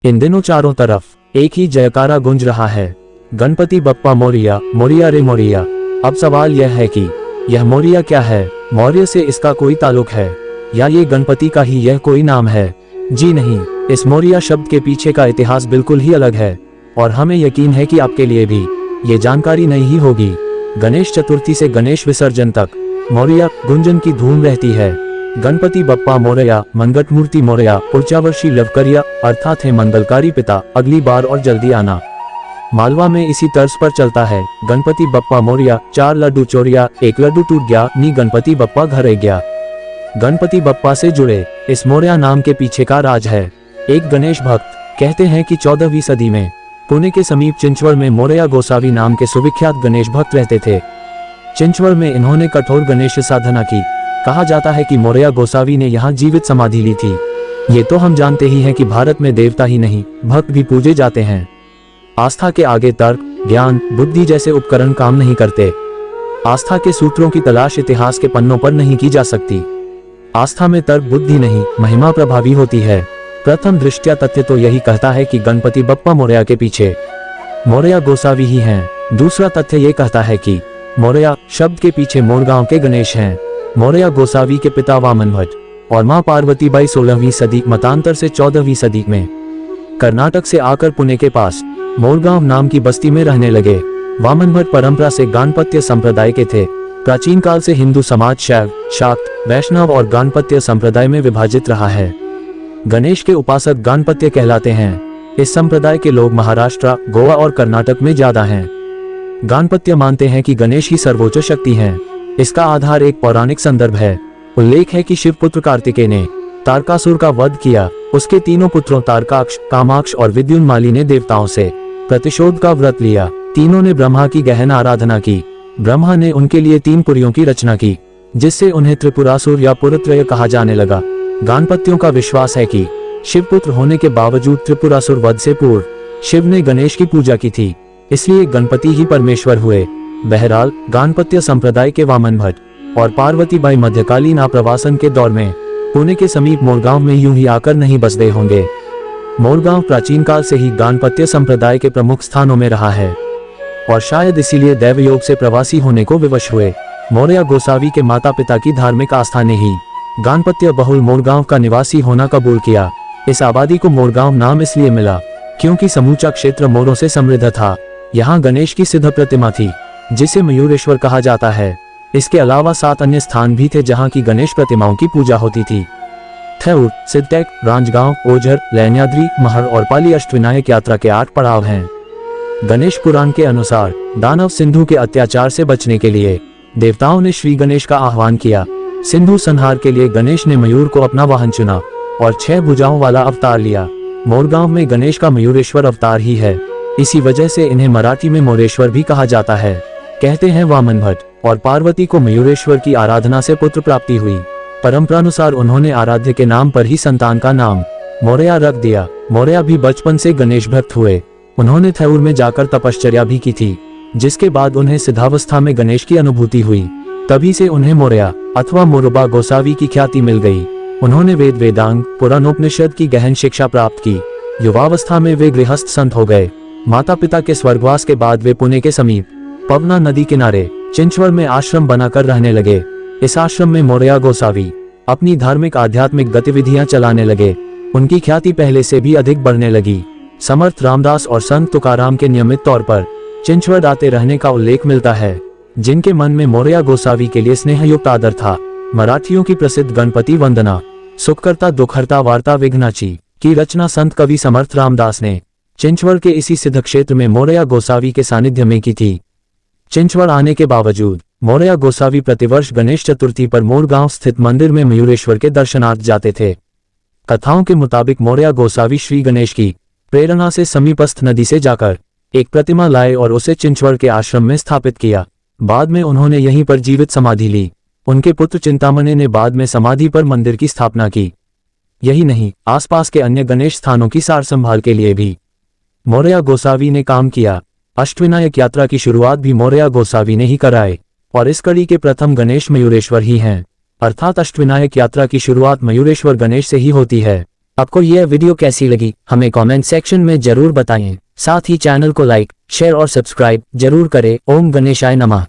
इन दिनों चारों तरफ एक ही जयकारा गूंज रहा है, गणपति बप्पा मोरिया, मोरिया रे मोरिया। अब सवाल यह है कि यह मोरिया क्या है? मौर्य से इसका कोई ताल्लुक है या ये गणपति का ही यह कोई नाम है? जी नहीं, इस मोरिया शब्द के पीछे का इतिहास बिल्कुल ही अलग है और हमें यकीन है कि आपके लिए भी ये जानकारी नहीं ही होगी। गणेश चतुर्थी से गणेश विसर्जन तक मोरिया गुंजन की धूम रहती है। गणपति बप्पा मोरया, मंगट मूर्ति मोरया, पुर्चावर्षी लवकरिया अर्थात है मंगलकारी पिता, अगली बार और जल्दी आना। मालवा में इसी तर्ज पर चलता है, गणपति बप्पा मोरया, 4 लड्डू चोरिया, 1 लड्डू टूट गया, नी गणपति बप्पा घरे गया। गणपति बप्पा से जुड़े इस मोरया नाम के पीछे का राज है। एक गणेश भक्त कहते हैं कि 14वीं सदी में पुणे के समीप चिंचवड़ में मोरया गोसावी नाम के सुविख्यात गणेश भक्त रहते थे। चिंचवड़ में इन्होंने कठोर गणेश साधना की। कहा जाता है कि मोरया गोसावी ने यहाँ जीवित समाधि ली थी। ये तो हम जानते ही हैं कि भारत में देवता ही नहीं भक्त भी पूजे जाते हैं। आस्था के आगे तर्क, ज्ञान, बुद्धि जैसे उपकरण काम नहीं करते। आस्था के सूत्रों की तलाश इतिहास के पन्नों पर नहीं की जा सकती। आस्था में तर्क बुद्धि नहीं, महिमा प्रभावी होती है। प्रथम दृष्टया तथ्य तो यही कहता है कि गणपति बप्पा मोरया के पीछे मोरया गोसावी ही हैं। दूसरा तथ्य ये कहता है कि मोरया शब्द के पीछे मोरगांव के गणेश हैं। मोरया गोसावी के पिता वामन भट्ट और मां पार्वतीबाई 16वीं सदी मतांतर से 14वीं सदी में कर्नाटक से आकर पुणे के पास मोरगांव नाम की बस्ती में रहने लगे। वामन भट्ट परंपरा से गाणपत्य संप्रदाय के थे। प्राचीन काल से हिंदू समाज शैव, शाक्त, वैष्णव और गाणपत्य संप्रदाय में विभाजित रहा है। गणेश के उपासक गाणपत्य कहलाते हैं। इस संप्रदाय के लोग महाराष्ट्र, गोवा और कर्नाटक में ज्यादा हैं। गाणपत्य मानते हैं कि गणेश ही सर्वोच्च शक्ति हैं। इसका आधार एक पौराणिक संदर्भ है। उल्लेख है कि शिवपुत्र कार्तिकेय ने तारकासुर का वध किया। उसके तीनों पुत्रों तारकाक्ष, कामाक्ष और विद्युन्माली ने देवताओं से प्रतिशोध का व्रत लिया। तीनों ने ब्रह्मा की गहन आराधना की। ब्रह्मा ने उनके लिए 3 पुरियों की रचना की, जिससे उन्हें त्रिपुरासुर या पुरत्रय कहा जाने लगा। गाणपत्यों का विश्वास है कि शिवपुत्र होने के बावजूद त्रिपुरासुर वध से पूर्व शिव ने गणेश की पूजा की थी, इसलिए गणपति ही परमेश्वर हुए। बहरहाल गाणपत्य संप्रदाय के वामन भट्ट और पार्वतीबाई मध्यकालीन आप्रवासन के दौर में पुणे के समीप मोरगांव में यूं ही आकर नहीं बस गए होंगे। मोरगांव प्राचीन काल से ही गाणपत्य संप्रदाय के प्रमुख स्थानों में रहा है और शायद इसीलिए दैवयोग से प्रवासी होने को विवश हुए। मोरया गोसावी के माता पिता की धार्मिक आस्था ने ही गाणपत्य बहुल मोरगांव का निवासी होना कबूल किया। इस आबादी को मोरगांव नाम इसलिए मिला क्योंकि समूचा क्षेत्र मोरों से समृद्ध था। यहाँ गणेश की सिद्ध प्रतिमा थी, जिसे मयूरेश्वर कहा जाता है। इसके अलावा 7 अन्य स्थान भी थे जहाँ की गणेश प्रतिमाओं की पूजा होती थी। थेऊर, सिद्धटेक, रांजगांव, ओझर, लैन्याद्री, महर और पाली अष्टविनायक यात्रा के 8 पड़ाव हैं। गणेश पुराण के अनुसार दानव सिंधु के अत्याचार से बचने के लिए देवताओं ने श्री गणेश का आह्वान किया। सिंधु संहार के लिए गणेश ने मयूर को अपना वाहन चुना और 6 भुजाओं वाला अवतार लिया। मोरगांव में गणेश का मयूरेश्वर अवतार ही है। इसी वजह से इन्हें मराठी में मोरेश्वर भी कहा जाता है। कहते हैं वामन भट्ट और पार्वती को मयूरेश्वर की आराधना से पुत्र प्राप्ति हुई। परंपरानुसार उन्होंने आराध्य के नाम पर ही संतान का नाम मोरया रख दिया। मोरया भी बचपन से गणेश भक्त हुए। उन्होंने थेऊर में जाकर तपश्चर्या भी की थी, जिसके बाद उन्हें सिद्धावस्था में गणेश की अनुभूति हुई। तभी से उन्हें मोरया अथवा मोरबा गोसावी की ख्याति मिल गई। उन्होंने वेद, वेदांग, पुराणोपनिषद की गहन शिक्षा प्राप्त की। युवावस्था में वे गृहस्थ संत हो गए। माता पिता के स्वर्गवास के बाद वे पुणे के समीप पवना नदी किनारे चिंचवड़ में आश्रम बनाकर रहने लगे। इस आश्रम में मोरया गोसावी अपनी धार्मिक आध्यात्मिक गतिविधियां चलाने लगे। उनकी ख्याति पहले से भी अधिक बढ़ने लगी। समर्थ रामदास और संत तुकाराम के नियमित तौर पर चिंचवड़ आते रहने का उल्लेख मिलता है, जिनके मन में मोरया गोसावी के लिए स्नेहयुक्त आदर था। मराठियों की प्रसिद्ध गणपति वंदना, सुखकर्ता दुखहर्ता वार्ता विघ्नाची की रचना संत कवि समर्थ रामदास ने चिंचवड़ के इसी सिद्ध क्षेत्र में मोरया गोसावी के सानिध्य में की थी। चिंचवड़ आने के बावजूद मोरया गोसावी प्रतिवर्ष गणेश चतुर्थी पर मोरगांव स्थित मंदिर में मयूरेश्वर के दर्शनार्थ जाते थे। कथाओं के मुताबिक मोरया गोसावी श्री गणेश की प्रेरणा से समीपस्थ नदी से जाकर एक प्रतिमा लाए और उसे चिंचवड़ के आश्रम में स्थापित किया। बाद में उन्होंने यहीं पर जीवित समाधि ली। उनके पुत्र चिंतामणि ने बाद में समाधि पर मंदिर की स्थापना की। यही नहीं, आसपास के अन्य गणेश स्थानों की सार संभाल के लिए भी मोरया गोसावी ने काम किया। अष्टविनायक यात्रा की शुरुआत भी मोरया गोसावी ने ही कराई और इस कड़ी के प्रथम गणेश मयूरेश्वर ही हैं। अर्थात अष्टविनायक यात्रा की शुरुआत मयूरेश्वर गणेश से ही होती है। आपको यह वीडियो कैसी लगी हमें कमेंट सेक्शन में जरूर बताएं। साथ ही चैनल को लाइक, शेयर और सब्सक्राइब जरूर करें। ओम गणेशाय नमः।